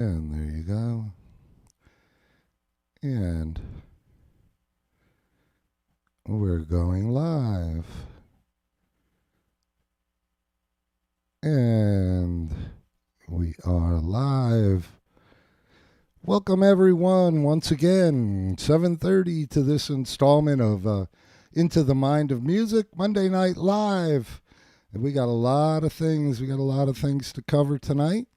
And there you go. And we're going live. And we are live. Welcome everyone once again, 7:30 to this installment of Into the Mind of Music Monday Night Live. And we got a lot of things. We got a lot of things to cover tonight.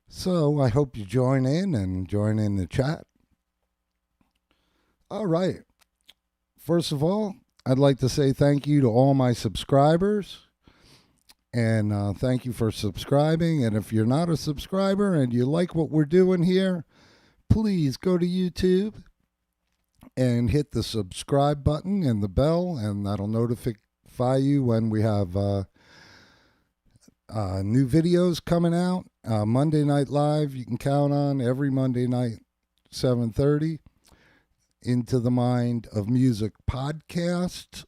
So I hope you join in the chat. All right. First of all, I'd like to say thank you to all my subscribers. And thank you for subscribing. And if you're not a subscriber and you like what we're doing here, please go to YouTube and hit the subscribe button and the bell, and that'll notify you when we have new videos coming out. Monday Night Live, you can count on every Monday night, 7:30. Into the Mind of Music podcast,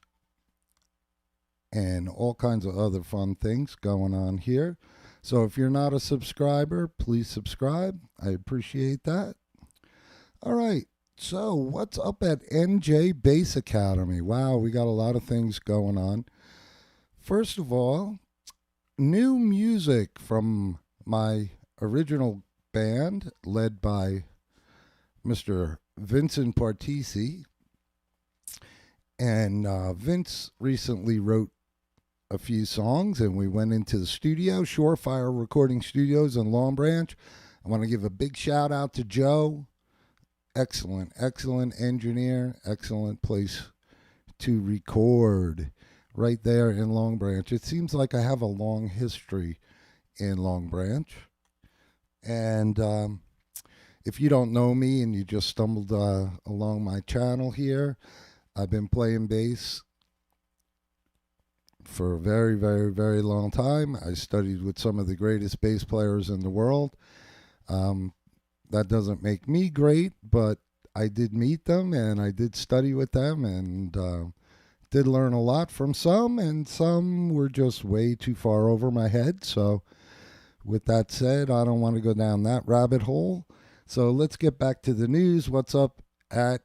and all kinds of other fun things going on here. So if you're not a subscriber, please subscribe. I appreciate that. All right. So what's up at NJ Bass Academy? Wow, we got a lot of things going on. First of all, new music from my original band led by Mr. Vincent Partisi. And Vince recently wrote a few songs, and we went into the studio, Surefire Recording Studios in Long Branch. I want to give a big shout out to Joe. Excellent engineer, excellent place to record right there in Long Branch. It seems like I have a long history in Long Branch. And if you don't know me and you just stumbled along my channel here, I've been playing bass for a very, very, very long time. I studied with some of the greatest bass players in the world. That doesn't make me great, but I did meet them and I did study with them and did learn a lot from some, and some were just way too far over my head. So with that said, I don't want to go down that rabbit hole. So let's get back to the news. What's up at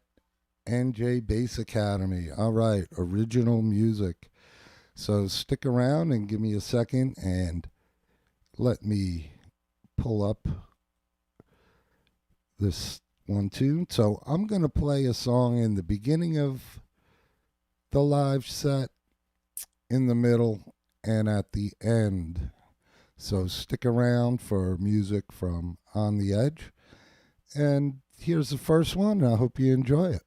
NJ Bass Academy? All right, original music. So stick around and give me a second and let me pull up this one tune. So I'm going to play a song in the beginning of the live set, in the middle, and at the end. So stick around for music from On the Edge. And here's the first one. I hope you enjoy it.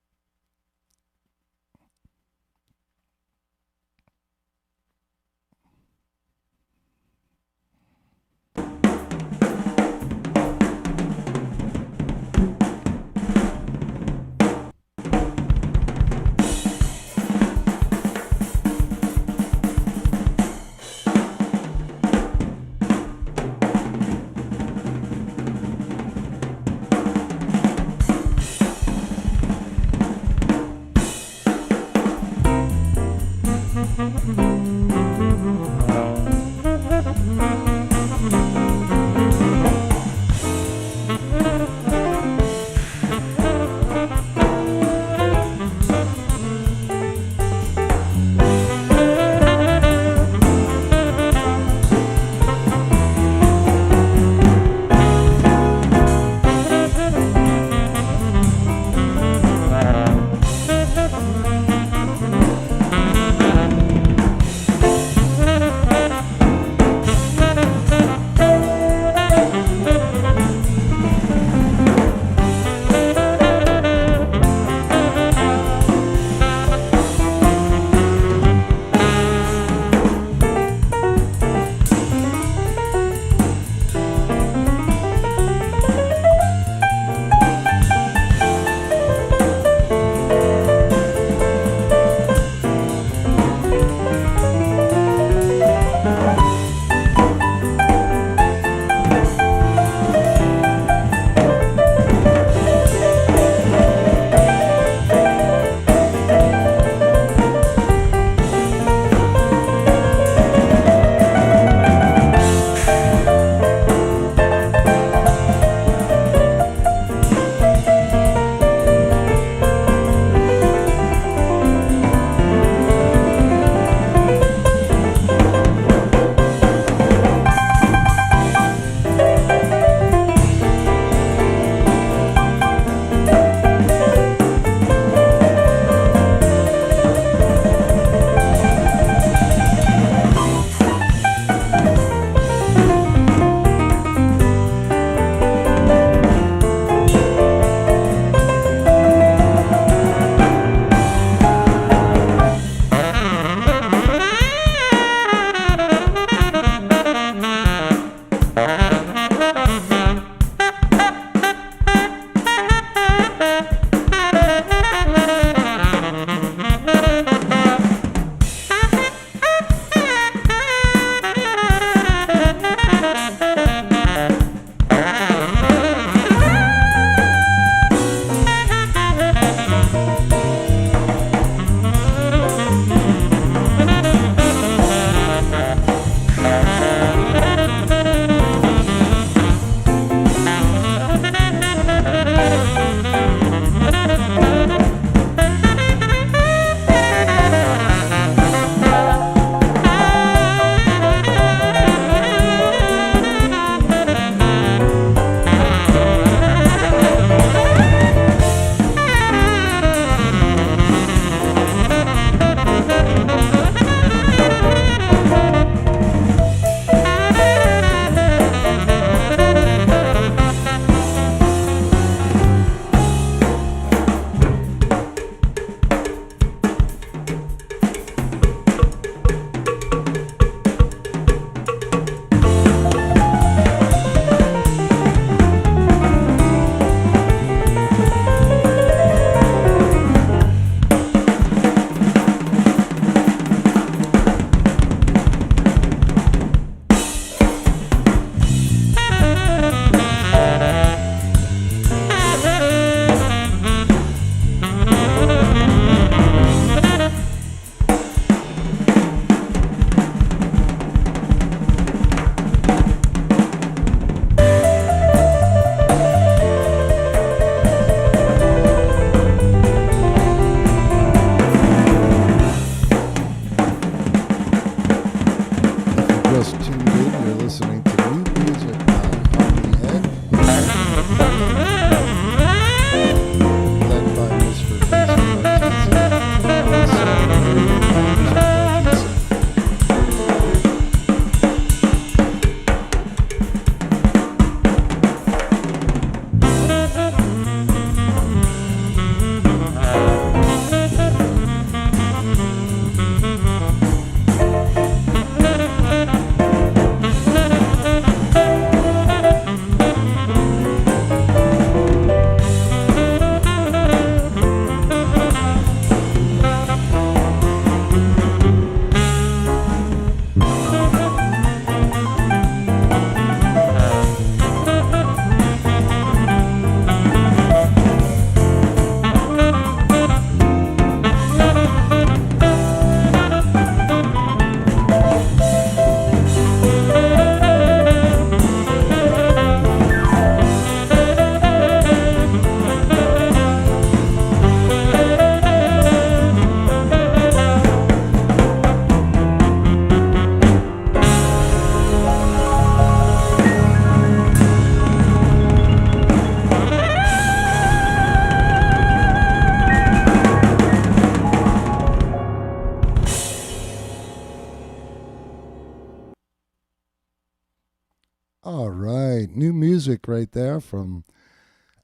All right, new music right there from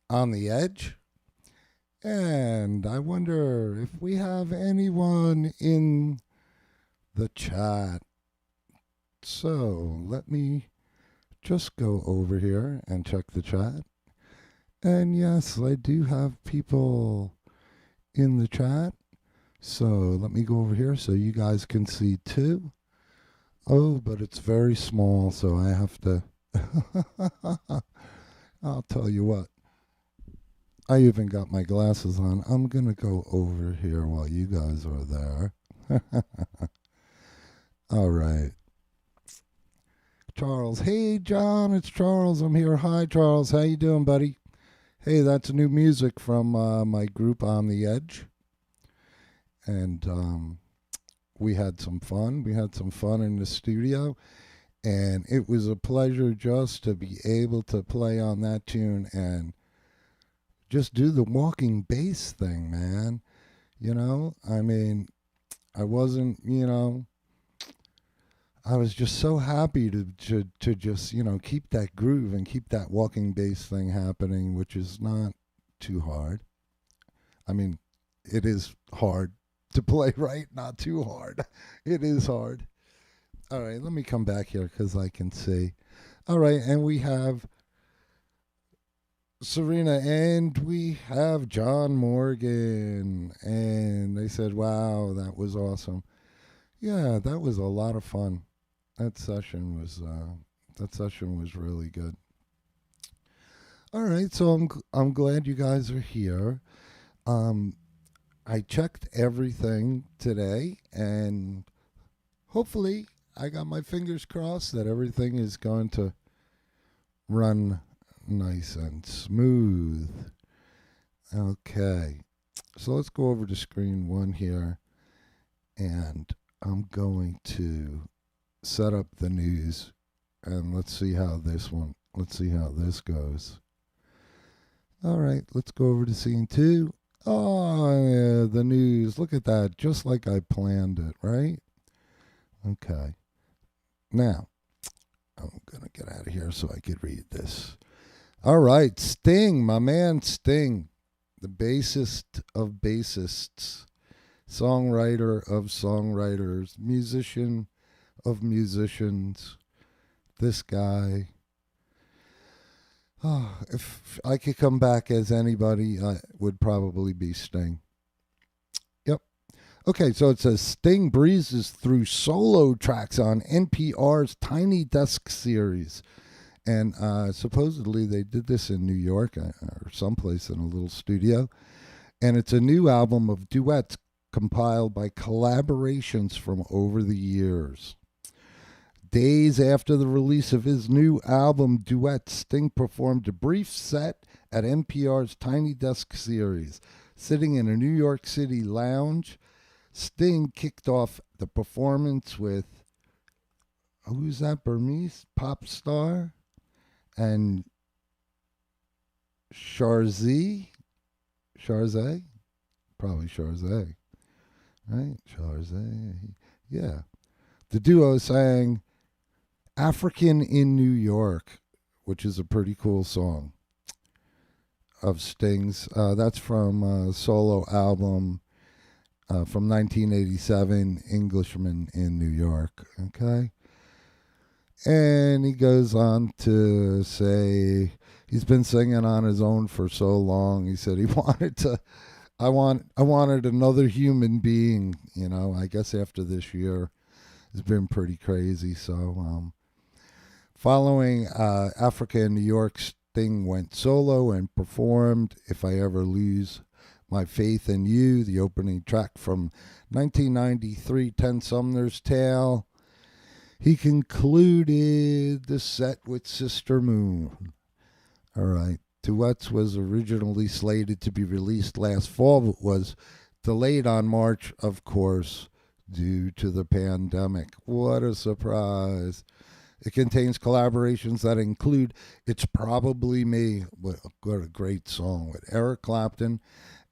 On the Edge. And I wonder if we have anyone in the chat. So let me just go over here and check the chat. And yes, I do have people in the chat. So let me go over here so you guys can see too. Oh, but it's very small, so I have to. I'll tell you what. I even got my glasses on. I'm going to go over here while you guys are there. All right. Charles. Hey, John, it's Charles. I'm here. Hi, Charles. How you doing, buddy? Hey, that's new music from my group On the Edge. And we had some fun. We had some fun in the studio. And it was a pleasure just to be able to play on that tune and just do the walking bass thing, man. You know, I mean, I wasn't, I was just so happy to just, keep that groove and keep that walking bass thing happening, which is not too hard. I mean, it is hard to play right, not too hard. It is hard. All right, let me come back here because I can see. All right, and we have Serena and we have John Morgan. And they said, wow, that was awesome. Yeah, that was a lot of fun. That session was really good. All right, so I'm glad you guys are here. Um, I checked everything today, and hopefully, I got my fingers crossed that everything is going to run nice and smooth. Okay, so let's go over to screen one here, and I'm going to set up the news, and let's see how this goes. All right, let's go over to scene two. Oh, yeah, the news. Look at that, just like I planned it, right? Okay. Now, I'm going to get out of here so I could read this. All right, Sting, my man Sting, the bassist of bassists, songwriter of songwriters, musician of musicians. This guy. Oh, if I could come back as anybody, I would probably be Sting. Yep. Okay, so it says Sting breezes through solo tracks on NPR's Tiny Desk series. And supposedly they did this in New York or someplace in a little studio. And it's a new album of duets compiled by collaborations from over the years. Days after the release of his new album, Duets, Sting performed a brief set at NPR's Tiny Desk series. Sitting in a New York City lounge, Sting kicked off the performance with, who's that, Burmese pop star? And Sharzay? Probably Sharzay. Right? Sharzay. Yeah. The duo sang African in New York, which is a pretty cool song of Sting's. That's from a solo album from 1987, Englishman in New York. Okay. And he goes on to say he's been singing on his own for so long. He said he wanted to, I wanted another human being, I guess after this year has been pretty crazy. So, following Africa in New York, Sting went solo and performed If I Ever Lose My Faith in You, the opening track from 1993, Ten Sumner's Tale. He concluded the set with Sister Moon. All right. Duets was originally slated to be released last fall, but was delayed on March, of course, due to the pandemic. What a surprise. It contains collaborations that include It's Probably Me, what a great song, with Eric Clapton,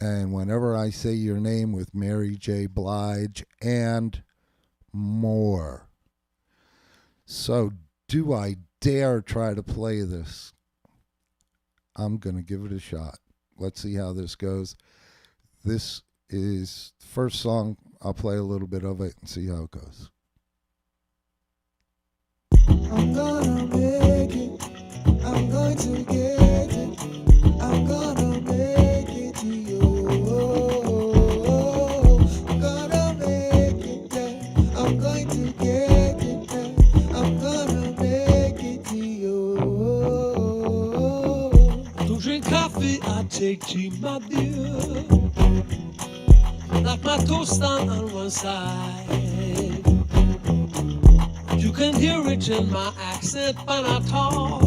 and Whenever I Say Your Name with Mary J. Blige, and more. So, do I dare try to play this? I'm going to give it a shot. Let's see how this goes. This is the first song. I'll play a little bit of it and see how it goes. I'm gonna make it. I'm going to get it. I'm gonna make it to you. I'm gonna make it. Yeah. I'm going to get it. Yeah. I'm gonna make it to you. Don't drink coffee, I take tea, my dear. Like my toast on one side. You can hear it in my accent when I talk.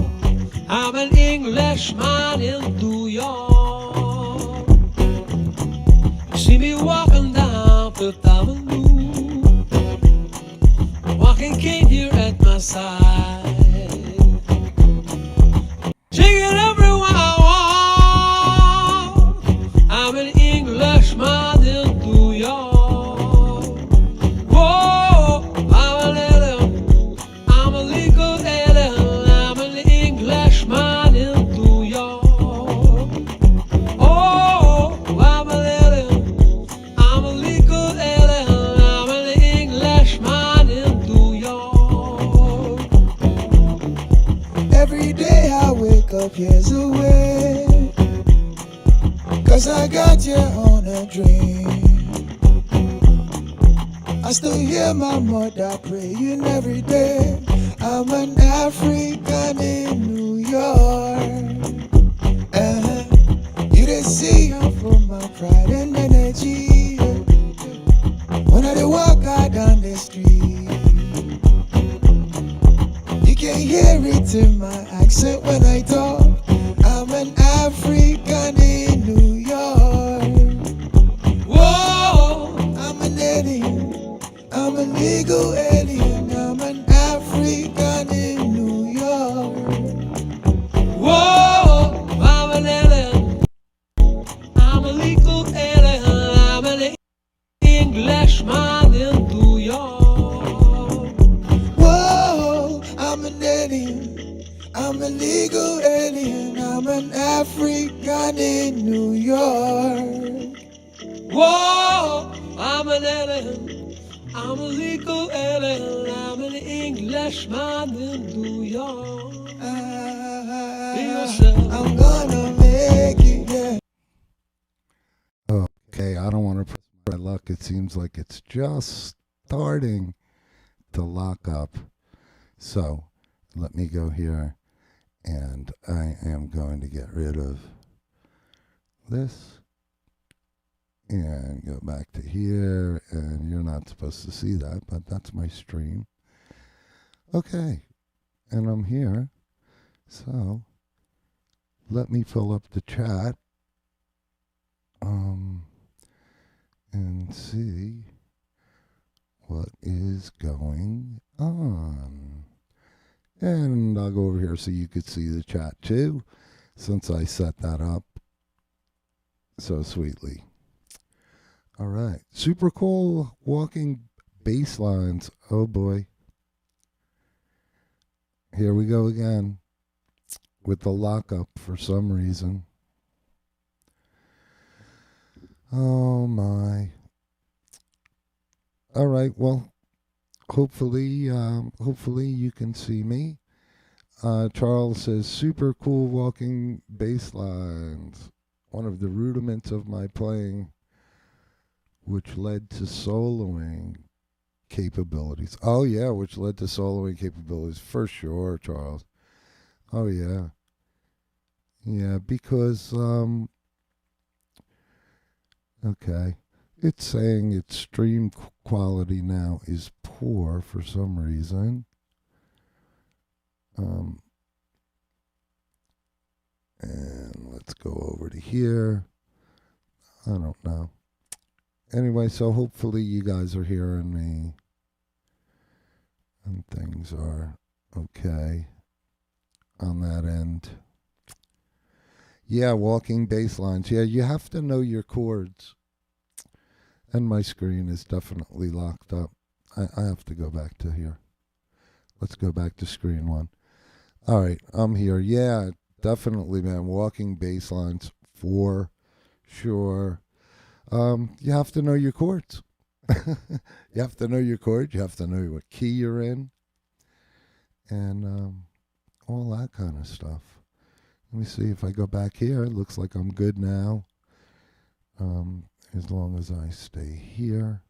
I'm an Englishman in New York. You see me walking down Fifth Avenue, walking cane here at my side. Shaking everywhere I walk. I'm an Englishman in New York. Whoa, I'm a legal alien. I'm an Englishman in New York. Oh, I'm a legal alien. I'm an Englishman in New York. Every day I wake up years away, 'cause I got you on a dream. I still hear my mother praying every day. I'm an African in New York. You didn't see I'm from my pride and energy. When I walk out down the street, you can hear it in my accent when I talk. I'm an African in New York. Whoa, I'm an alien. I'm a legal alien. I'm an African in New York. Whoa, I'm an alien. I'm a legal alien. I'm an Englishman in New York. Whoa, I'm an alien. I'm a legal alien. I'm an African in New York. Whoa, I'm an alien. I'm a legal alien. I'm an Englishman in New York. Be yourself. I'm gonna make it, yeah. Okay, I don't want to press my luck. It seems like it's just starting to lock up. So let me go here, and I am going to get rid of this and go back to here, and you're not supposed to see that, but that's my stream. Okay, and I'm here. So let me fill up the chat and see what is going on. And I'll go over here so you could see the chat too, since I set that up so sweetly. All right, super cool walking bass lines. Oh boy. Here we go again with the lockup for some reason. Oh my. All right, well, hopefully you can see me. Charles says, super cool walking bass lines. One of the rudiments of my playing, which led to soloing capabilities. Oh yeah, which led to soloing capabilities for sure, Charles. Oh yeah. Yeah, because okay. It's saying its stream quality now is poor for some reason. And let's go over to here. I don't know. Anyway, so hopefully you guys are hearing me and things are okay on that end. Yeah, walking bass lines. Yeah, you have to know your chords. And my screen is definitely locked up. I have to go back to here. Let's go back to screen one. All right, I'm here. Yeah, definitely, man. Walking bass lines for sure. You have to know your chords. You have to know your chords. You have to know what key you're in, and all that kind of stuff. Let me see if I go back here. It looks like I'm good now. As long as I stay here.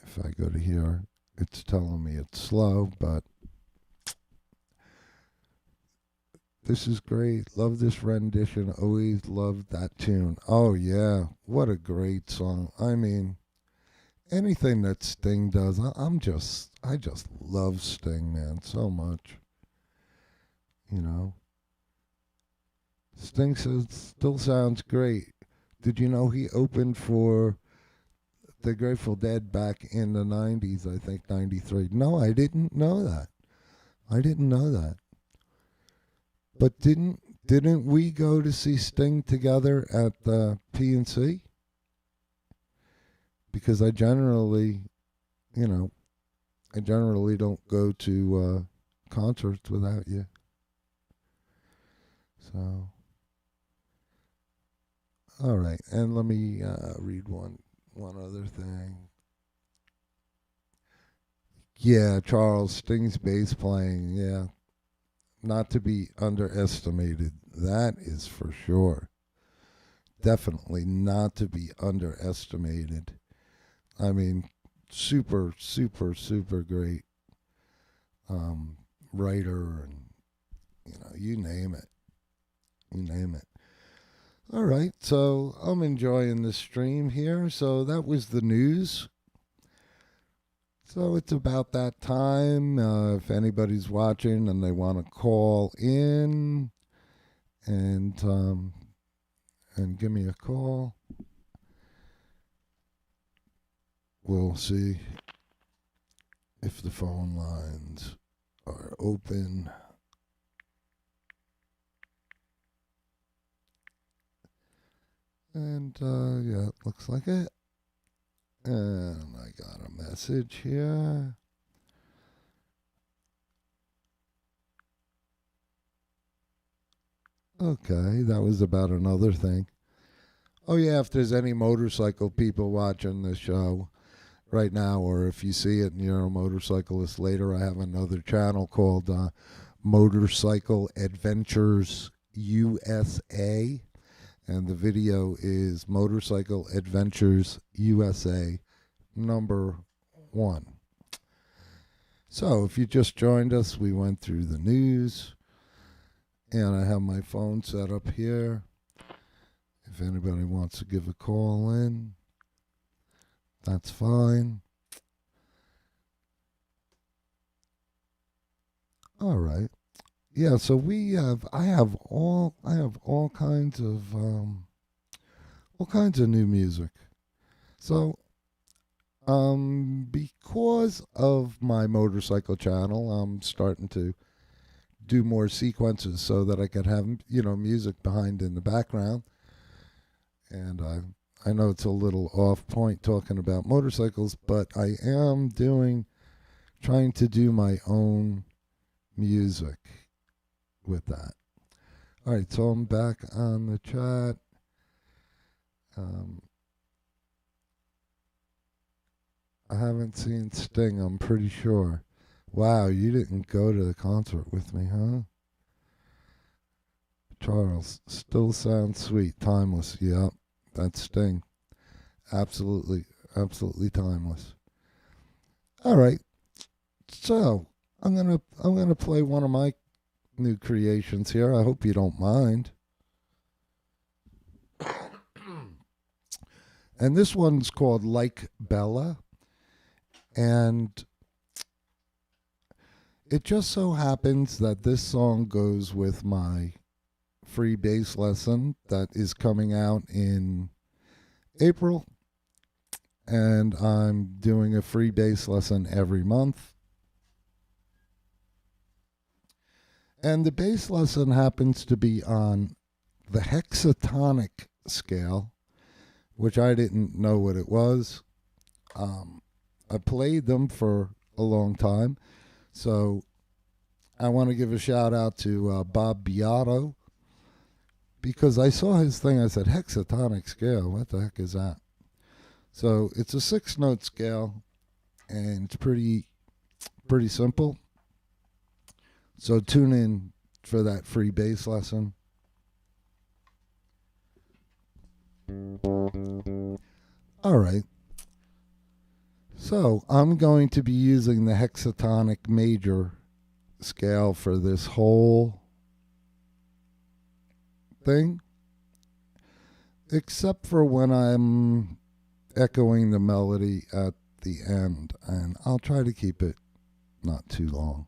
If I go to here, it's telling me it's slow, but this is great. Love this rendition. Always loved that tune. Oh, yeah. What a great song. I mean, anything that Sting does, I just love Sting, man, so much. You know, Sting still sounds great. Did you know he opened for the Grateful Dead back in the 90s, I think 93? No, I didn't know that. I didn't know that. But didn't we go to see Sting together at the PNC? Because I generally don't go to concerts without you. So, all right, and let me read one other thing. Yeah, Charles, Sting's bass playing, yeah, not to be underestimated. That is for sure. Definitely not to be underestimated. I mean, super, super, super great writer, and you name it. You name it. All right, so I'm enjoying the stream here. So that was the news. So it's about that time. If anybody's watching and they want to call in and give me a call, we'll see if the phone lines are open. And yeah, it looks like it. And I got a message here. Okay, that was about another thing. Oh yeah, if there's any motorcycle people watching the show right now, or if you see it and you're a motorcyclist later, I have another channel called Motorcycle Adventures USA. And the video is Motorcycle Adventures USA #1. So if you just joined us, we went through the news, and I have my phone set up here. If anybody wants to give a call in, that's fine. All right. Yeah, so I have all kinds of new music. So because of my motorcycle channel, I'm starting to do more sequences so that I could have music behind in the background. And I know it's a little off point talking about motorcycles, but I am trying to do my own music with that. All right, so I'm back on the chat. I haven't seen Sting, I'm pretty sure. Wow, you didn't go to the concert with me, huh? Charles, still sounds sweet, timeless. Yep, that's Sting. Absolutely, absolutely timeless. All right, so I'm gonna play one of my new creations here. I hope you don't mind. And this one's called Like Bella. And it just so happens that this song goes with my free bass lesson that is coming out in April. And I'm doing a free bass lesson every month. And the bass lesson happens to be on the hexatonic scale, which I didn't know what it was. I played them for a long time. So I want to give a shout out to Bob Beato, because I saw his thing. I said, hexatonic scale, what the heck is that? So it's a 6-note scale, and it's pretty simple. So tune in for that free bass lesson. All right. So I'm going to be using the hexatonic major scale for this whole thing, except for when I'm echoing the melody at the end, and I'll try to keep it not too long.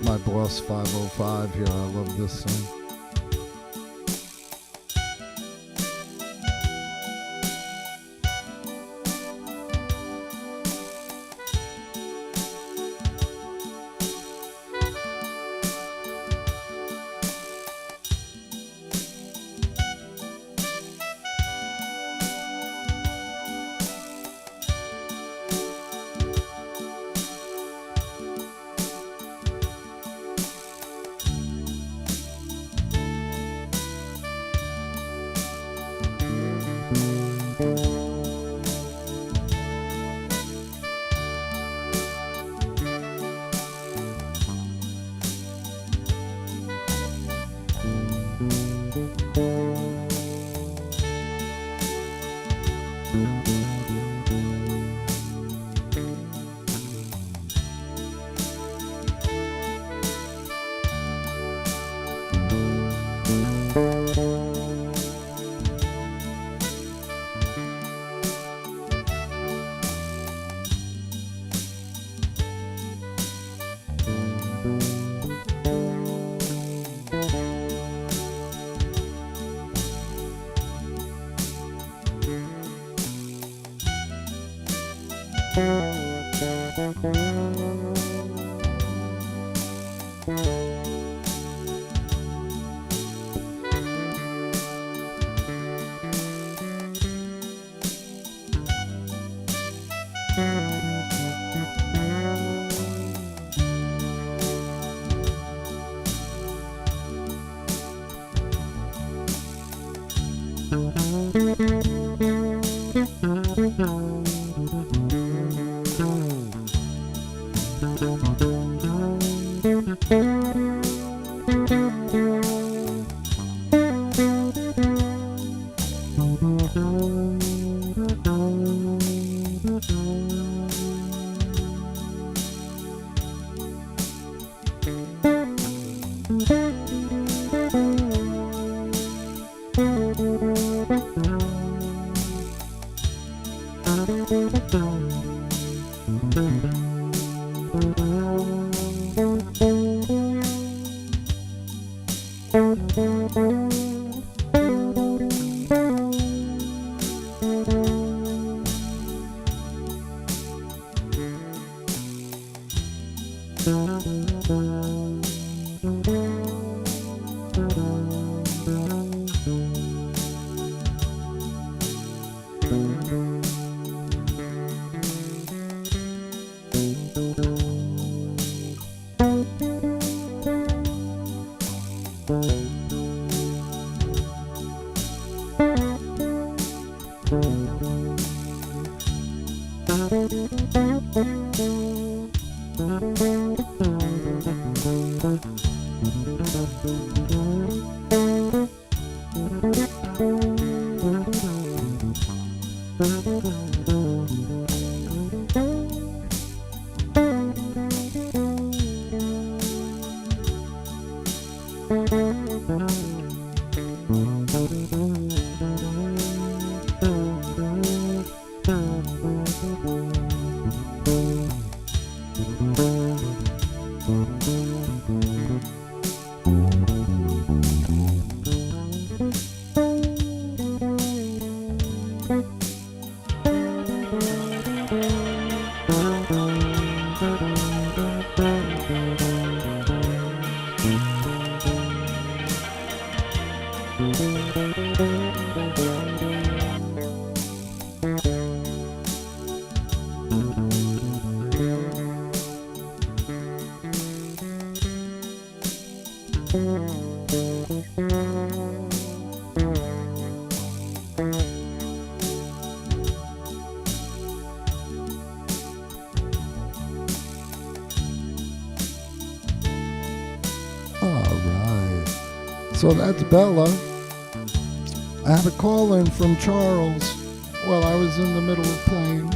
My Boss 505 here. I love this song. All right. So that's Bella. I had a call in from Charles while I was in the middle of playing.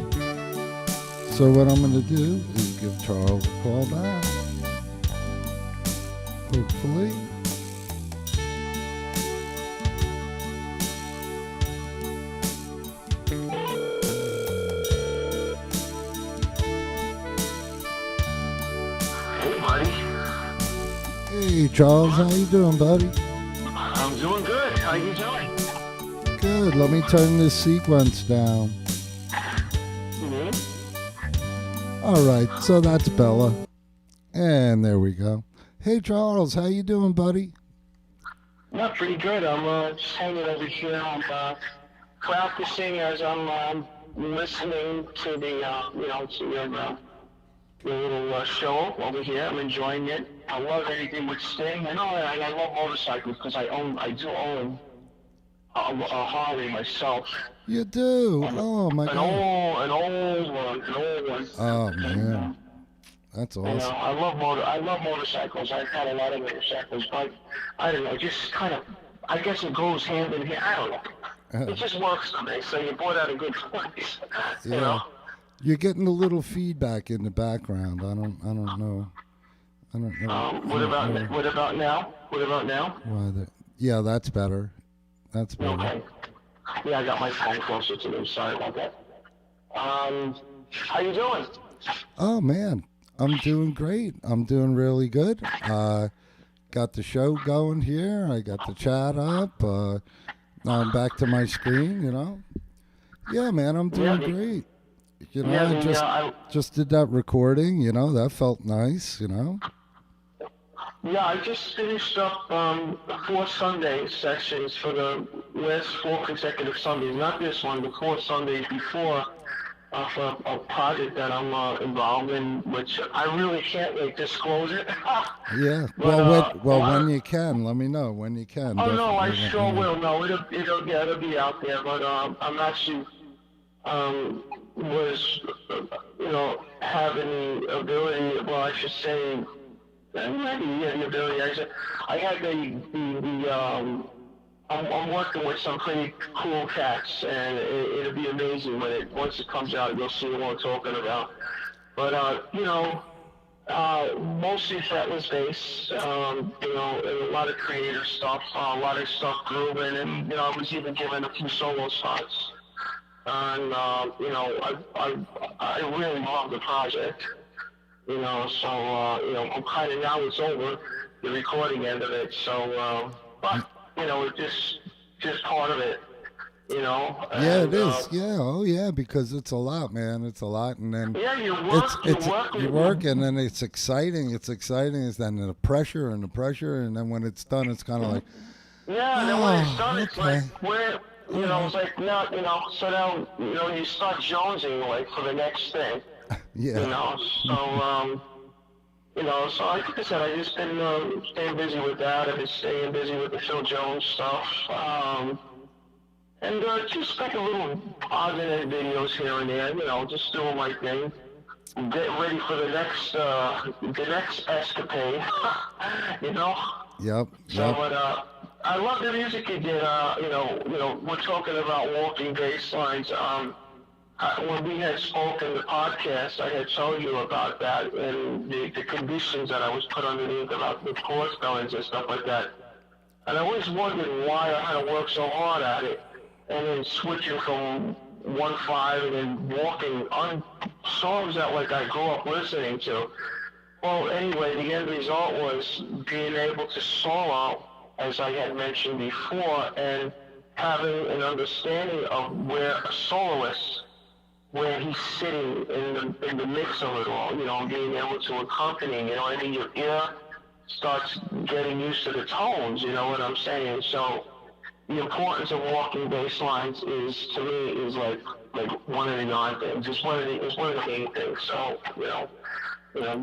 So what I'm going to do is give Charles a call back. Hopefully. Hey, buddy. Hey, Charles, how you doing, buddy? I'm doing good. How you doing? Good. Let me turn this sequence down. Mm-hmm. All right, so that's Bella. And there we go. Hey, Charles, how you doing, buddy? Not pretty good. I'm just hanging over here. I'm practicing as I'm listening to the, to your little show over here. I'm enjoying it. I love anything with Sting. I know I love motorcycles because I do own a Harley myself. You do? Oh, my God. An old one. Oh, man. That's You know, awesome. I love motorcycles. I've had a lot of motorcycles, but I don't know, just kind of, I guess it goes hand in hand. I don't know. It just works for me. So you bought out a good place. You Yeah. know. You're getting a little feedback in the background. I don't know. What about now? What about now? Why yeah, that's better. That's better. Okay. Yeah, I got my phone closer to me. Sorry about that. How you doing? Oh, man. I'm doing great. I'm doing really good. Got the show going here. I got the chat up. Now I'm back to my screen, you know. Yeah, man, I'm doing great. You know, I just did that recording, you know, that felt nice, you know. Yeah, I just finished up 4 Sunday sessions for the last 4 consecutive Sundays. Not this one, but 4 Sundays before for a project that I'm involved in, which I really can't disclose it. Yeah. But, When you can, let me know when you can. Oh no, I Definitely let me sure know. will. No, it'll be out there. But I'm actually was having the ability. Well, I should say. Maybe the ability. I had I'm working with some pretty cool cats, and it'll be amazing once it comes out. You'll see what I'm talking about. But mostly fretless bass. And a lot of creative stuff, a lot of stuff grooving, and I was even given a few solo spots. And I really love the project. So I'm kind of, now it's over, the recording end of it. So, but it's just part of it. Yeah, it is. Yeah, oh yeah, because it's a lot, man. It's a lot, and then Yeah, you work, and then it's exciting. It's exciting. It's then the pressure, and then when it's done, it's kind of like, Yeah, and then when it's done, it's okay. like, where, it's like, now, so now, you start jonesing, like, for the next thing. yeah, So like I said, I just been staying busy with that. I've been staying busy with the Phil Jones stuff, and just making little odds and ends videos here and there. Just doing my thing. get ready for the next escapade. You know. Yep. So, Yep. but I love the music you did. We're talking about walking bass lines. When we had spoken the podcast, I had told you about that and the conditions that I was put underneath about the chord spellings and stuff like that. And I always wondered why I had to work so hard at it, and then switching from 1/5 and then walking on songs that like I grew up listening to. Well, anyway, the end result was being able to solo, as I had mentioned before, and having an understanding of where a soloist, where he's sitting in the mix of it all, being able to accompany, your ear starts getting used to the tones, you know what I'm saying? So the importance of walking bass lines is, to me, is like one of the non things. It's one of the main things. So,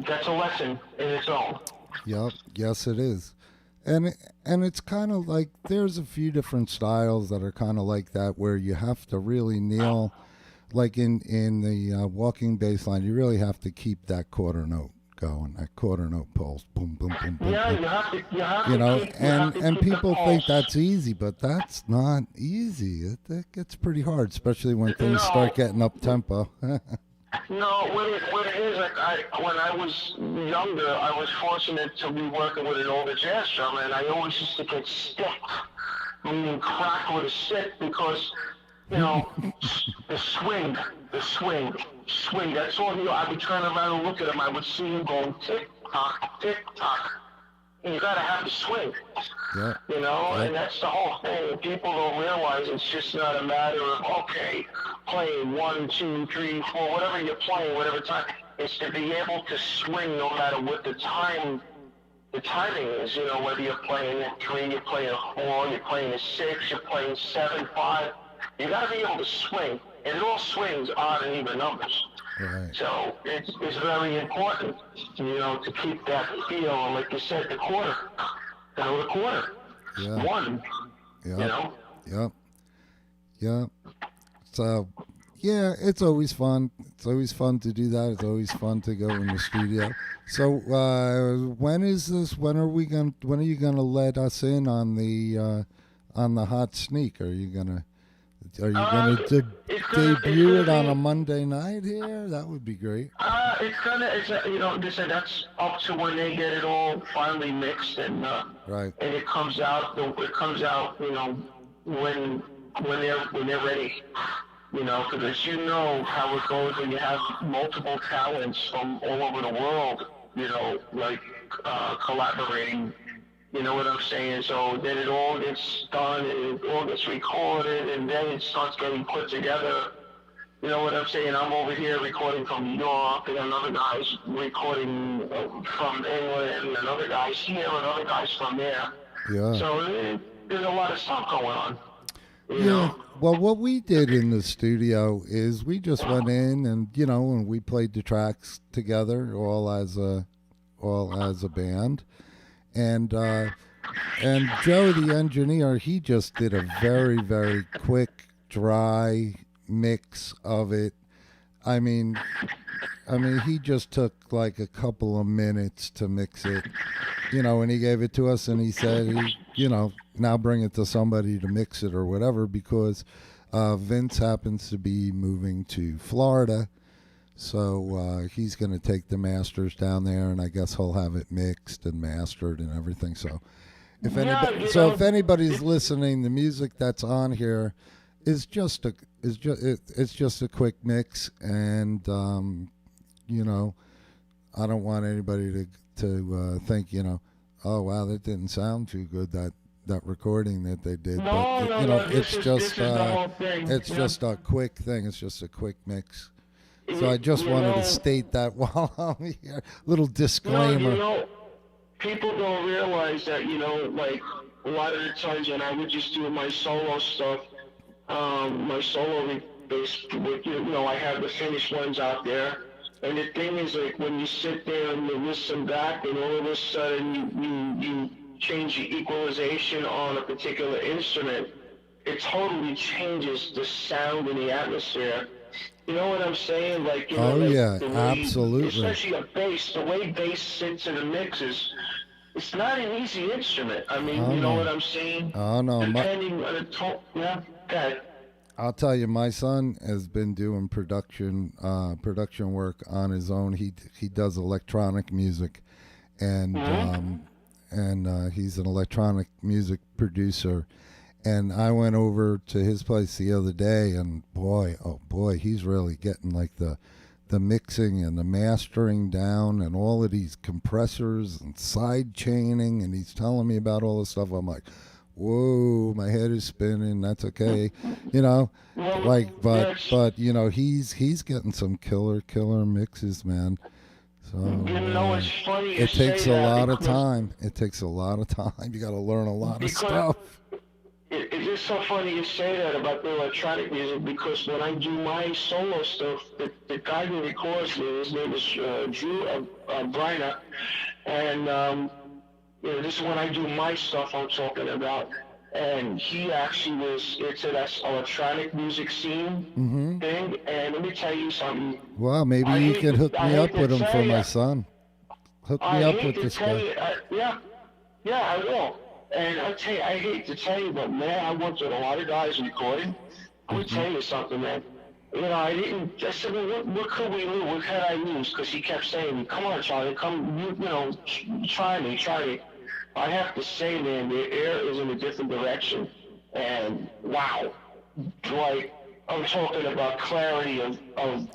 that's a lesson in its own. Yep. Yes, it is. And it's kind of like there's a few different styles that are kind of like that where you have to really nail, like in the walking bass line, you really have to keep that quarter note going, that quarter note pulse, boom, boom, boom, boom. Yeah, boom. you have to. And people the think pulse. that's easy, but that's not easy. It gets pretty hard, especially when things No. start getting up tempo. No, what it is, like when I was younger, I was fortunate to be working with an older jazz drummer, and I always used to get stick, meaning crack with a stick, because, the swing, that's all, I'd be turning around and look at him, I would see him going tick-tock, tick-tock, and you gotta have the swing. Yeah. And that's the whole thing. People don't realize it's just not a matter of, okay, playing 1, 2, 3, 4, whatever you're playing, whatever time. It's to be able to swing no matter what the timing is, whether you're playing a 3, you're playing a 4, you're playing a 6, you're playing 7, 5. You gotta be able to swing. And it all swings odd and even numbers. Right. So it's very important, to keep that feel. And like you said, the quarter. The quarter. Yeah. One. Yeah. Yep. Yep. So, yeah, it's always fun. It's always fun to do that. It's always fun to go in the studio. So, when is this? When are you gonna let us in on the hot sneak? Are you gonna debut it on a Monday night here? That would be great. Listen, that's up to when they get it all finally mixed and Right. and it comes out. When they're ready. Because how it goes when you have multiple talents from all over the world. Collaborating. You know what I'm saying? So then it all gets done, and it all gets recorded, and then it starts getting put together. You know what I'm saying? I'm over here recording from New York, and another guy's recording from England, and another guy's here, another guy's from there. Yeah. So there's a lot of stuff going on. You Yeah. know? Well, what we did in the studio is we just went in and and we played the tracks together, all as a band, and Joe, the engineer, he just did a very, very quick, dry mix of it. I mean, he just took like a couple of minutes to mix it, and he gave it to us, and he said, now bring it to somebody to mix it or whatever, because Vince happens to be moving to Florida, so he's going to take the masters down there, and I guess he'll have it mixed and mastered and everything. So if anybody's listening, the music that's on here is just a quick mix, and I don't want anybody to think, oh wow, that didn't sound too good, that recording that they did. It's just a quick thing. It's just a quick mix. So I just wanted to state that while I'm here. Little disclaimer. People don't realize that, like a lot of the times when I would just do my solo stuff, my solo bass, I have the finished ones out there. And the thing is, like, when you sit there and you listen back, and all of a sudden you change the equalization on a particular instrument, it totally changes the sound and the atmosphere. You know what I'm saying? Like, you know, Oh like yeah, the way, absolutely. especially a bass, the way bass sits in the mix is, it's not an easy instrument. I mean, Oh you know what no. I'm saying? Oh no. Depending on the tone, yeah, okay. I'll tell you, my son has been doing production work on his own. He does electronic music, and Mm-hmm. he's an electronic music producer. And I went over to his place the other day, and boy, oh boy, he's really getting like the mixing and the mastering down, and all of these compressors and side chaining, and he's telling me about all this stuff. I'm like, whoa, my head is spinning. That's okay, you know, Well, like, but yes. but you know, he's getting some killer mixes, man. So You know, it's funny you it say takes a that lot of time. It takes a lot of time. You got to learn a lot of because stuff. it's just so funny you say that about the electronic music because when I do my solo stuff, the guy who records me, his name is Drew Bryna, and you know, this is when I do my stuff I'm talking about. And he actually was into that electronic music scene thing. And let me tell you something. Well, maybe you can hook I me hate up to with him tell for you, my son. Hook me I up hate with to this tell guy. you, yeah, yeah, I will. And I tell you, I hate to tell you, but man, I worked with a lot of guys recording. I'm gonna tell you something, man. You know, I didn't. I said, well, what could we do? What could I use? Because he kept saying, "Come on, Charlie, come, you know, try me, try me." I have to say, man, the air is in a different direction, and wow, like I'm talking about clarity Oh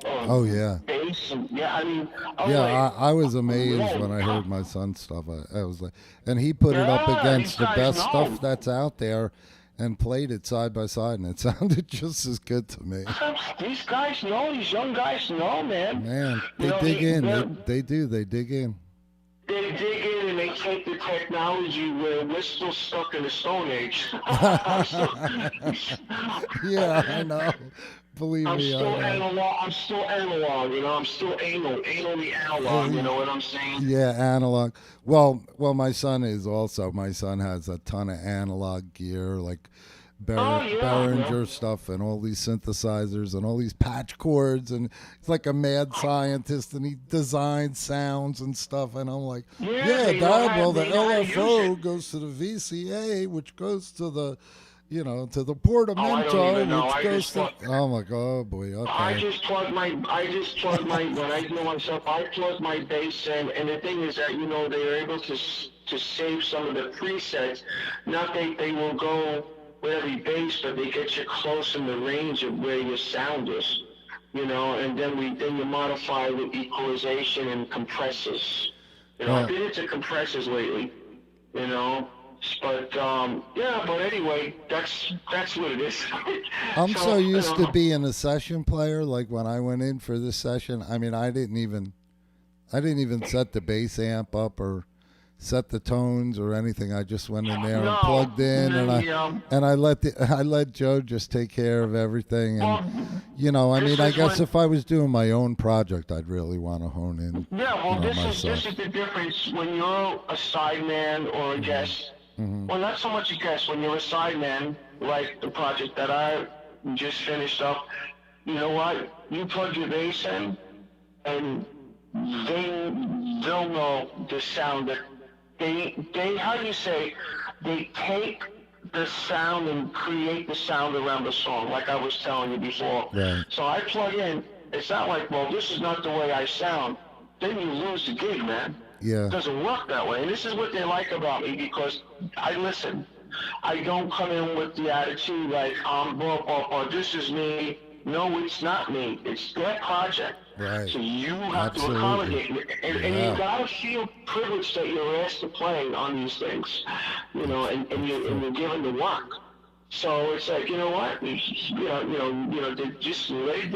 of yeah, bass, and yeah, I mean, I'm yeah. like, I was amazed when I whoa, heard my son's stuff. I was like, and he put it up yeah, these against the guys best stuff know. that's out there, and played it side by side, and it sounded just as good to me. These guys know, these young guys know, man. Man, You they know, dig in. they're, They do. They dig in. they dig in and they take the technology where we're still stuck in the Stone Age. Yeah, I know. Believe I'm me, I still know. analog. I'm still analog. You know, I'm still anally analog. You know what I'm saying? Yeah, analog. Well, my son is also. My son has a ton of analog gear, like Oh yeah, yeah. Behringer stuff, and all these synthesizers and all these patch chords, and he's like a mad scientist, and he designs sounds and stuff. And I'm like, Yeah, yeah, Dad. Well, the they know how to use LFO it. goes to the VCA, which goes to the, to the Oh, I don't portamento, even know. which I goes just to. plug. I'm like, oh boy, I okay. just plug my. I just plug my. When I do myself, I plug my bass in, and the thing is that they're able to save some of the presets. Not they will go with every bass, but they get you close in the range of where your sound is. And then you modify with equalization and compressors. I've Well, been into compressors lately. You know. But yeah, but anyway, that's what it is. I'm so So used to being a session player. Like when I went in for this session, I mean, I didn't even set the bass amp up or set the tones or anything. I just went in there and no, plugged in, and I the and I let the I let Joe just take care of everything. And well, I this mean, I is guess when if I was doing my own project, I'd really want to hone in, yeah, well, this myself. is the difference when you're a sideman or a guest. Well, not so much a guest. When you're a sideman, like the project that I just finished up, you know what? You plug your bass in, and they'll know the sound that they how do you say they take the sound and create the sound around the song, like I was telling you before. Right. So I plug in. It's not like, well, this is not the way I sound. Then you lose the gig, man. It Yeah. doesn't work that way. And this is what they like about me because I listen. I don't come in with the attitude like this is me. No, it's not me. It's their project. Right. So you have to Absolutely. accommodate me. And you Yeah. gotta feel privileged that you're asked to play on these things. And you're given the work. So it's like, you know what? Just lay it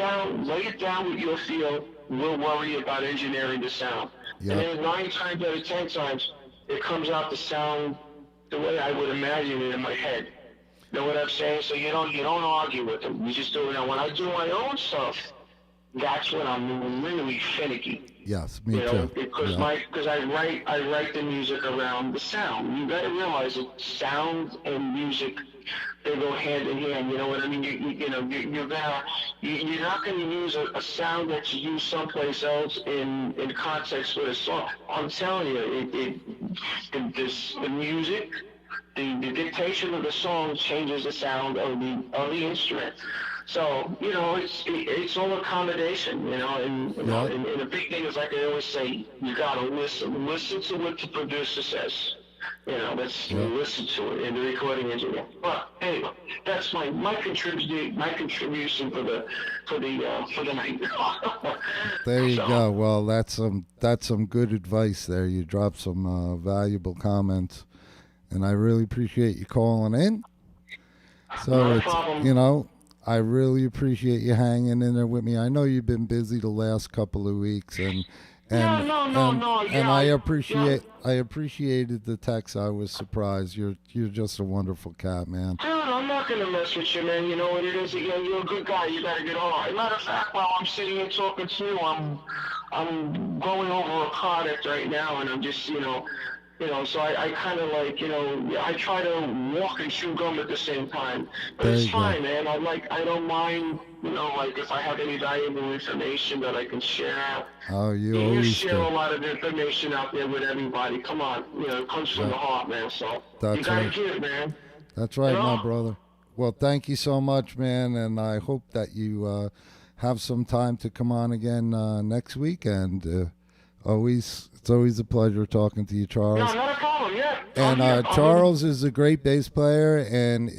down with your feel. We'll worry about engineering the sound. And Yep. then 9 times out of 10 times, it comes out the sound the way I would imagine it in my head. You know what I'm saying? So you don't argue with them. You just do it. Now, when I do my own stuff, that's when I'm really finicky. Yes. Me too. Because Yeah. I write the music around the sound. You got to realize that sound and music they go hand in hand. You know what I mean? You're not gonna use a sound that you use someplace else in context with a song. I'm telling you, the music, the dictation of the song changes the sound of the instrument. So, it's all accommodation, and the big thing is, like I always say, you gotta listen to what the producer says. Let's listen to it in the recording engineer. But anyway, that's my contribution for the night. There you go. Well, that's some good advice there. You dropped some valuable comments, and I really appreciate you calling in. So No it's problem. I really appreciate you hanging in there with me. I know you've been busy the last couple of weeks, and I appreciated the text. I was surprised. You're just a wonderful cat, man. Dude, I'm not gonna mess with you, man. You know what it is? You're a good guy. You got a good heart. As a matter of fact, while I'm sitting here talking to you, I'm going over a product right now, and I'm just, so I kind of like, I try to walk and chew gum at the same time. But There it's you go. fine, man. I don't mind, like if I have any valuable information that I can share. Oh, you You always share a do. lot of information out there with everybody. Come on, it comes from the heart, man. So That's you gotta right. give, man. That's right, my Yeah. brother. Well, thank you so much, man, and I hope that you have some time to come on again next week. And it's always a pleasure talking to you, Charles. No, not a problem. Yeah. And I'm here. Charles is a great bass player, and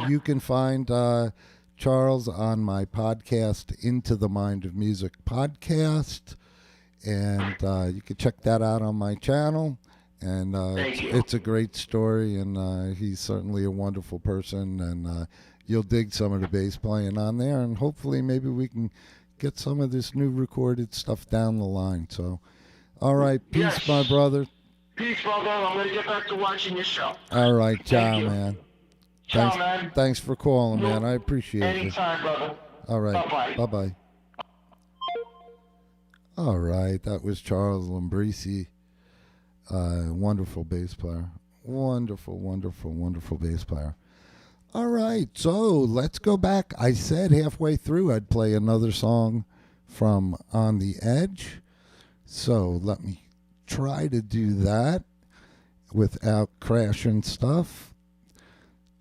you can find Charles on my podcast, Into the Mind of Music podcast, and you can check that out on my channel. And Thank you. it's a great story, and he's certainly a wonderful person, and you'll dig some of the bass playing on there, and hopefully maybe we can get some of this new recorded stuff down the line. So, all right, peace, Yes. my brother. Peace, brother. I'm gonna get back to watching your show. All right, ciao, you. man. Ciao, man. Thanks for calling, No, man. I appreciate it. Anytime, brother. All right. Bye-bye. Bye-bye. All right. That was Charles Lambrisi. Wonderful bass player. Wonderful, wonderful, wonderful bass player. All right. So let's go back. I said halfway through I'd play another song from On the Edge. So let me try to do that without crashing stuff.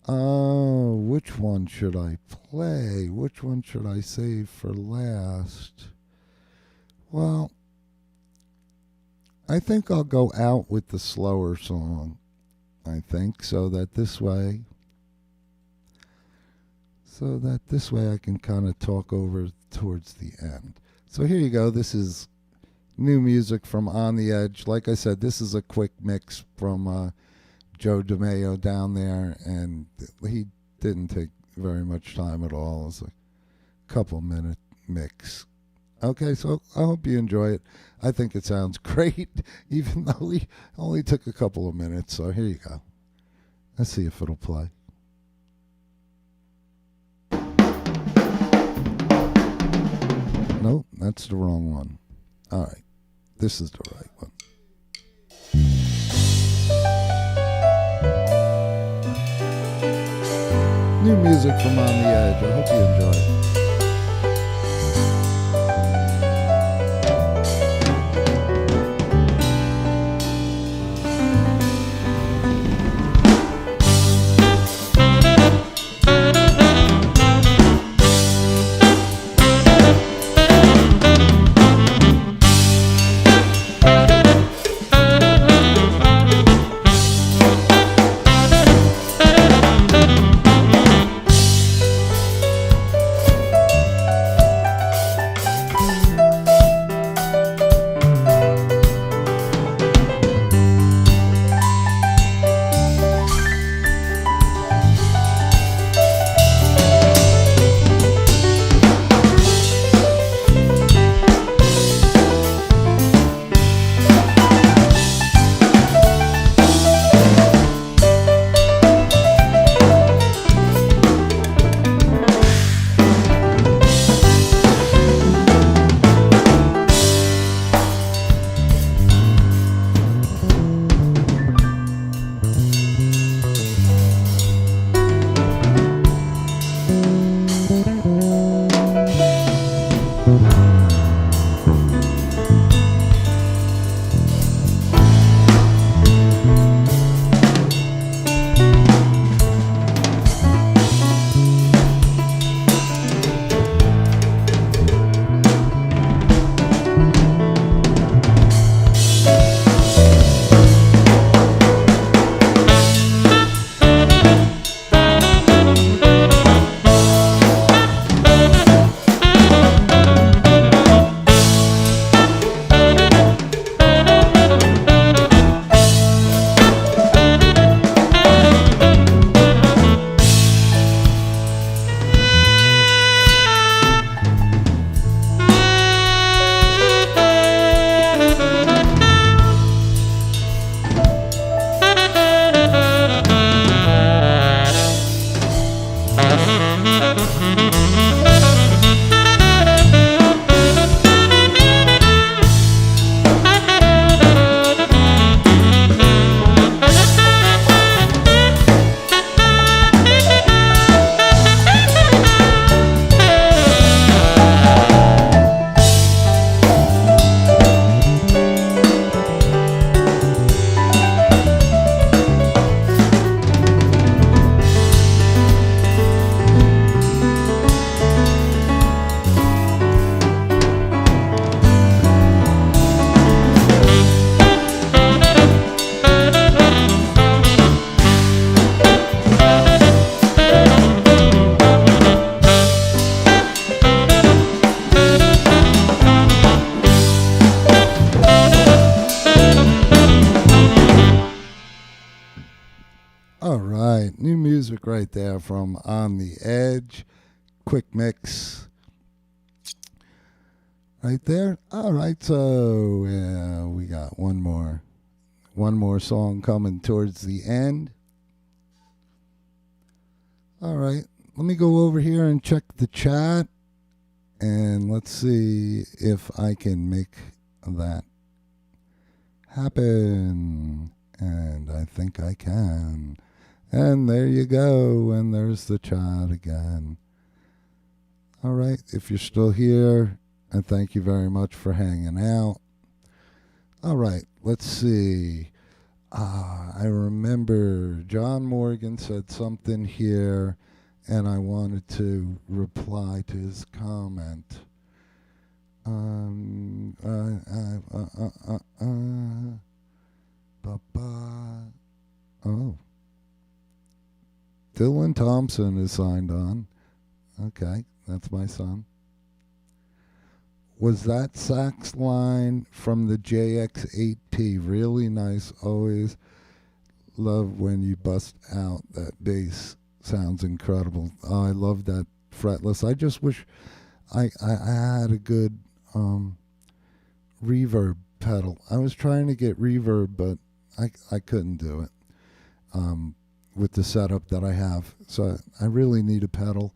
Oh, which one should I play? Which one should I save for last? Well, I think I'll go out with the slower song. I think so that this way I can kind of talk over towards the end. So here you go. This is new music from On the Edge. Like I said, this is a quick mix from Joe DeMeo down there, and he didn't take very much time at all. It's a couple minute mix. Okay, so I hope you enjoy it. I think it sounds great, even though we only took a couple of minutes. So here you go. Let's see if it'll play. Nope, that's the wrong one. All right, this is the right one. New music from On the Edge. I hope you enjoy it. All right, new music right there from On the Edge. Quick mix right there. All right, so we got one more song coming towards the end. All right, let me go over here and check the chat, and let's see if I can make that happen. And I think I can. And there you go, and there's the chat again. All right, if you're still here, and thank you very much for hanging out. All right, let's see. I remember John Morgan said something here, and I wanted to reply to his comment. Oh. Dylan Thompson is signed on. Okay, that's my son. Was that sax line from the JX8T really nice? Always love when you bust out that bass. Sounds incredible. Oh, I love that fretless. I just wish I had a good reverb pedal. I was trying to get reverb, but I couldn't do it with the setup that I have. So I really need a pedal.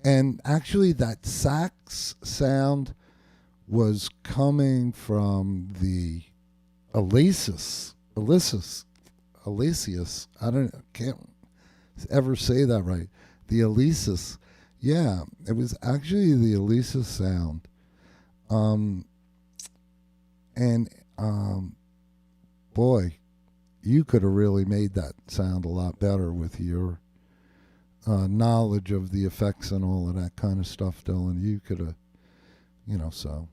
And actually, that sax sound was coming from the Alesis. I can't ever say that right. The Alesis. Yeah, it was actually the Alesis sound. Boy, you could have really made that sound a lot better with your knowledge of the effects and all of that kind of stuff, Dylan. You could have, so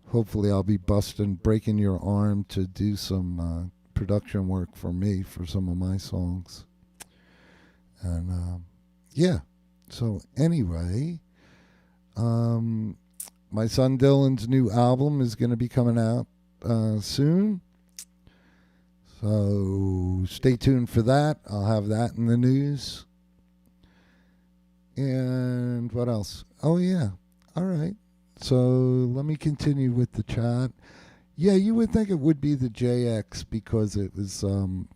hopefully I'll be breaking your arm to do some production work for me for some of my songs. And yeah, so anyway, my son Dylan's new album is going to be coming out soon. So stay tuned for that. I'll have that in the news. And what else? Oh, yeah. All right. So let me continue with the chat. Yeah, you would think it would be the JX because it was, but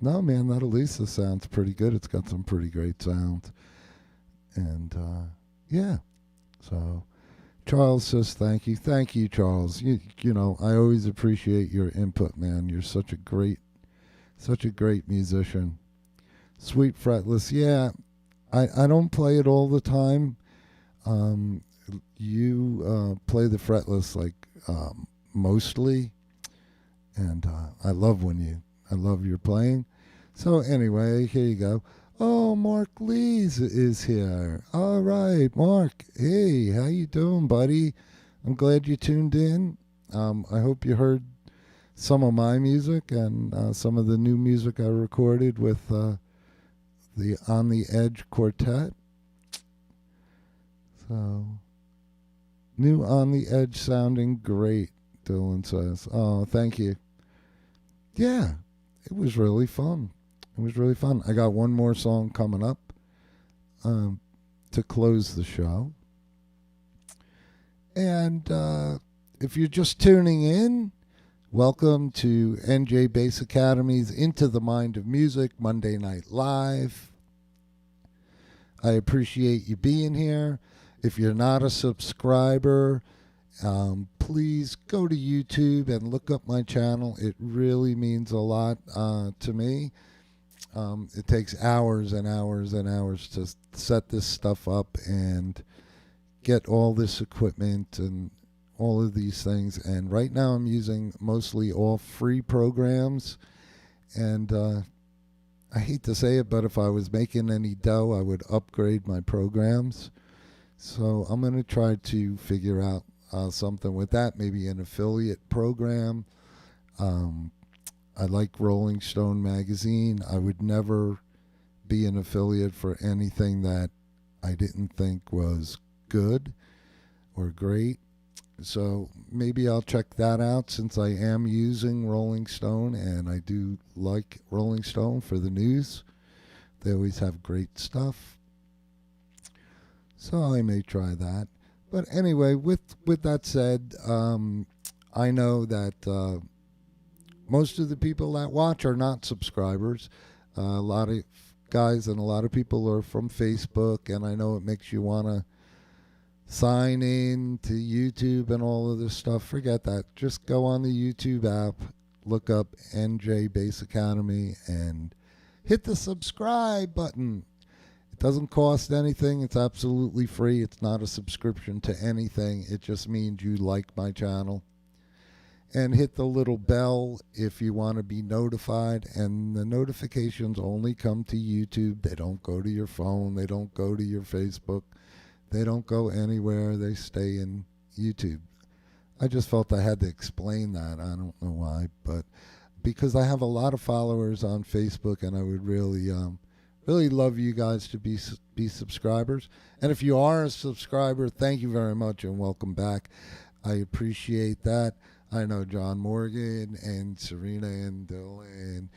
no, man, that Elisa sounds pretty good. It's got some pretty great sound. And, yeah. So Charles says thank you. Thank you, Charles. You know, I always appreciate your input, man. You're such a great musician. Sweet fretless. Yeah, I don't play it all the time. You play the fretless like mostly, and I love your playing. So anyway, here you go. Oh, Mark Lees is here. All right, Mark. Hey, how you doing, buddy? I'm glad you tuned in. I hope you heard some of my music and some of the new music I recorded with the On the Edge Quartet. So, new On the Edge sounding great, Dylan says. Oh, thank you. Yeah, it was really fun. I got one more song coming up to close the show. And if you're just tuning in, welcome to NJ Bass Academy's Into the Mind of Music Monday Night Live. I appreciate you being here. If you're not a subscriber, please go to YouTube and look up my channel. It really means a lot to me. It takes hours and hours and hours to set this stuff up and get all this equipment and all of these things. And right now I'm using mostly all free programs. And I hate to say it, but if I was making any dough, I would upgrade my programs. So I'm going to try to figure out something with that, maybe an affiliate program. I like Rolling Stone magazine. I would never be an affiliate for anything that I didn't think was good or great. So maybe I'll check that out since I am using Rolling Stone and I do like Rolling Stone for the news. They always have great stuff. So I may try that. But anyway, with that said, I know that most of the people that watch are not subscribers. A lot of guys and a lot of people are from Facebook, and I know it makes you want to sign in to YouTube and all of this stuff. Forget that. Just go on the YouTube app, look up NJ Bass Academy, and hit the subscribe button. It doesn't cost anything. It's absolutely free. It's not a subscription to anything. It just means you like my channel. And hit the little bell if you want to be notified. And the notifications only come to YouTube. They don't go to your phone. They don't go to your Facebook. They don't go anywhere. They stay in YouTube. I just felt I had to explain that. I don't know why, but because I have a lot of followers on Facebook, and I would really love you guys to be subscribers. And if you are a subscriber, thank you very much and welcome back. I appreciate that. I know John Morgan and Serena and Dylan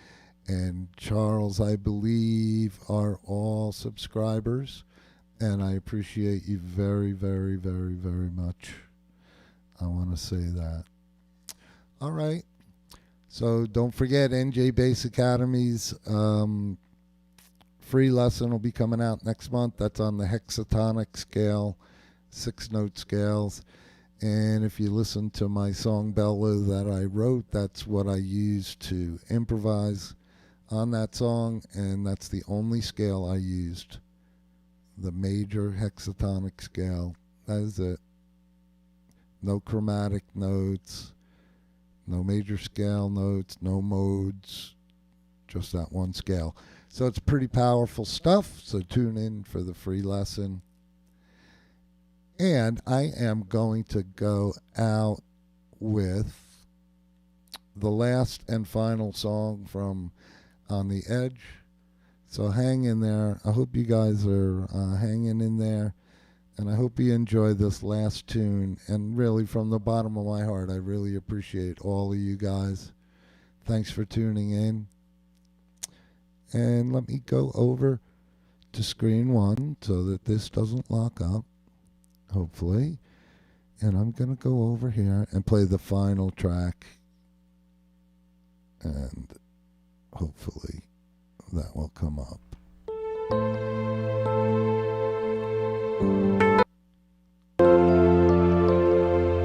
and Charles, I believe, are all subscribers. And I appreciate you very, very, very, very much. I want to say that. All right. So don't forget NJ Bass Academy's free lesson will be coming out next month. That's on the hexatonic scale, 6-note scales. And if you listen to my song Bella that I wrote, that's what I used to improvise on that song. And that's the only scale I used. The major hexatonic scale. That is it. No chromatic notes, no major scale notes, no modes, just that one scale. So it's pretty powerful stuff. So tune in for the free lesson. And I am going to go out with the last and final song from On the Edge. So hang in there. I hope you guys are hanging in there. And I hope you enjoy this last tune. And really, from the bottom of my heart, I really appreciate all of you guys. Thanks for tuning in. And let me go over to screen one so that this doesn't lock up, hopefully. And I'm going to go over here and play the final track. And hopefully that will come up.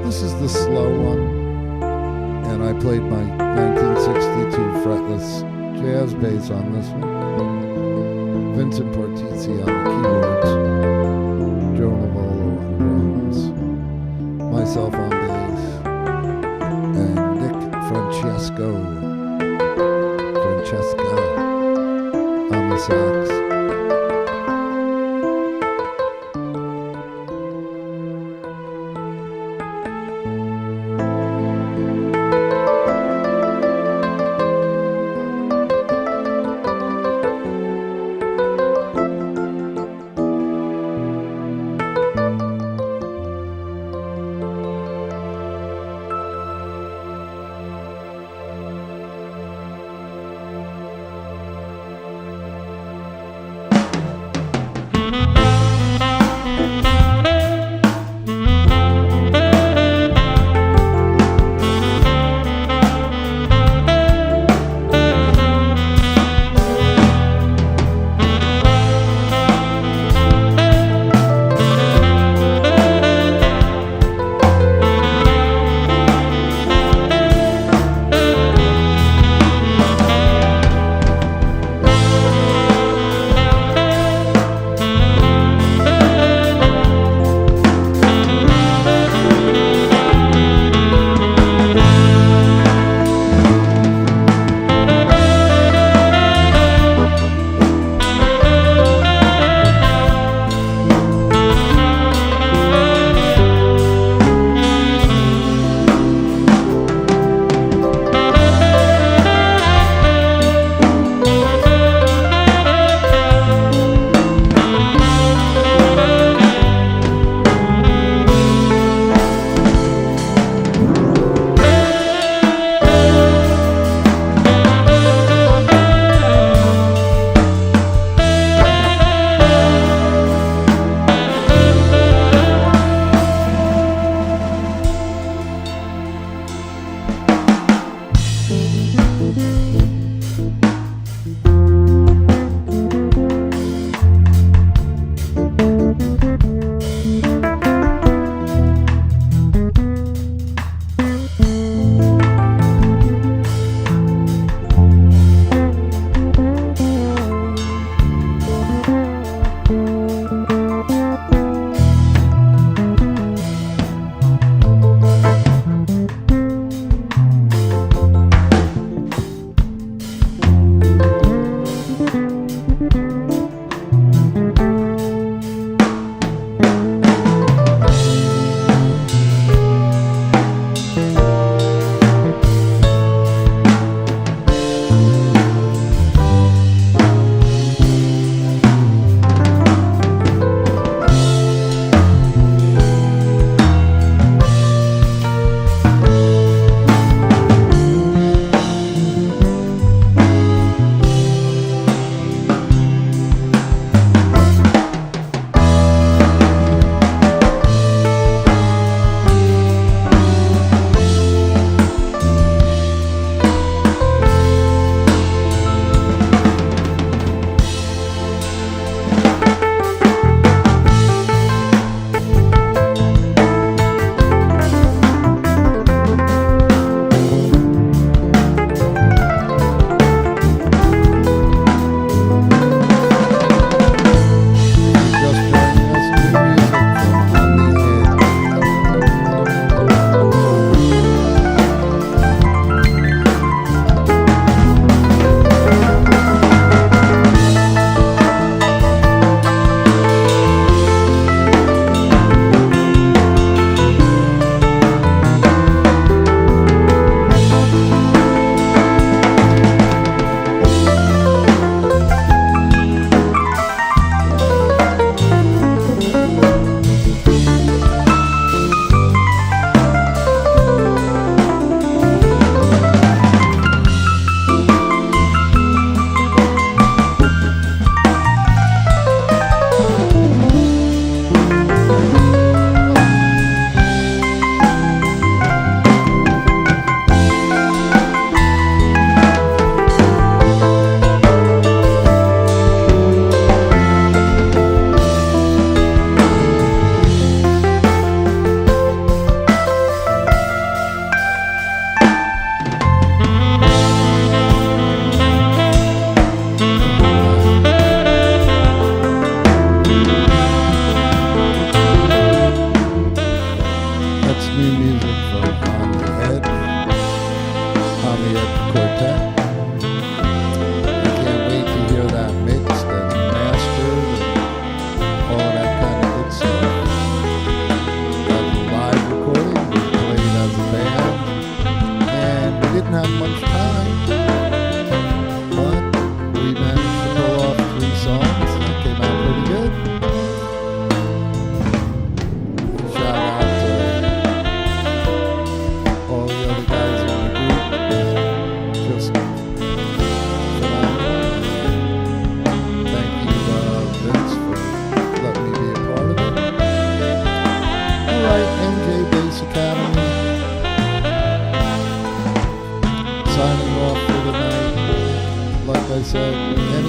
This is the slow one, and I played my 1962 fretless jazz bass on this one. Vincent Portizzi on the keyboards, Joe Navolo on drums, myself on bass, and Nick Francesca on the sax.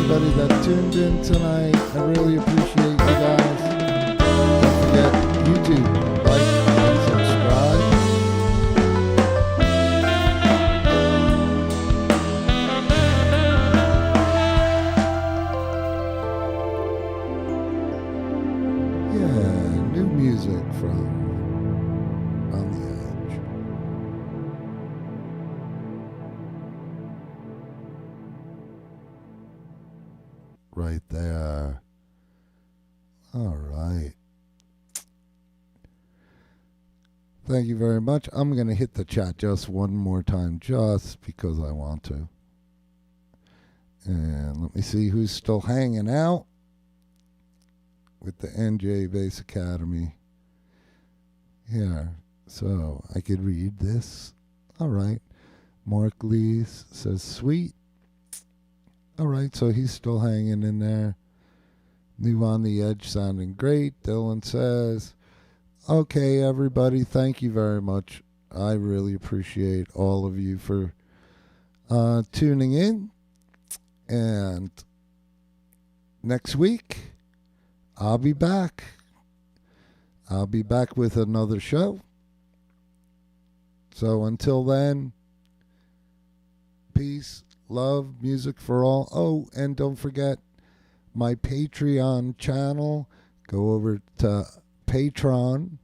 everybody that tuned in tonight. I really appreciate you guys. Don't forget YouTube, like and subscribe. Yeah, new music from On the Edge. Right there. All right. Thank you very much. I'm going to hit the chat just one more time just because I want to. And let me see who's still hanging out with the NJ Bass Academy. Here. So I could read this. All right. Mark Lees says, sweet. All right, so he's still hanging in there. New On the Edge sounding great. Dylan says, okay, everybody, thank you very much. I really appreciate all of you for tuning in. And next week, I'll be back. I'll be back with another show. So until then, peace, love, music for all. Oh, and don't forget my Patreon channel. Go over to Patreon,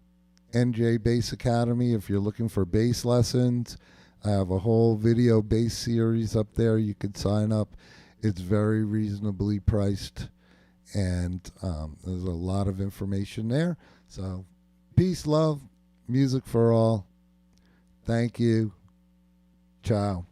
NJ Bass Academy, if you're looking for bass lessons. I have a whole video bass series up there. You could sign up. It's very reasonably priced, and there's a lot of information there. So peace, love, music for all. Thank you. Ciao.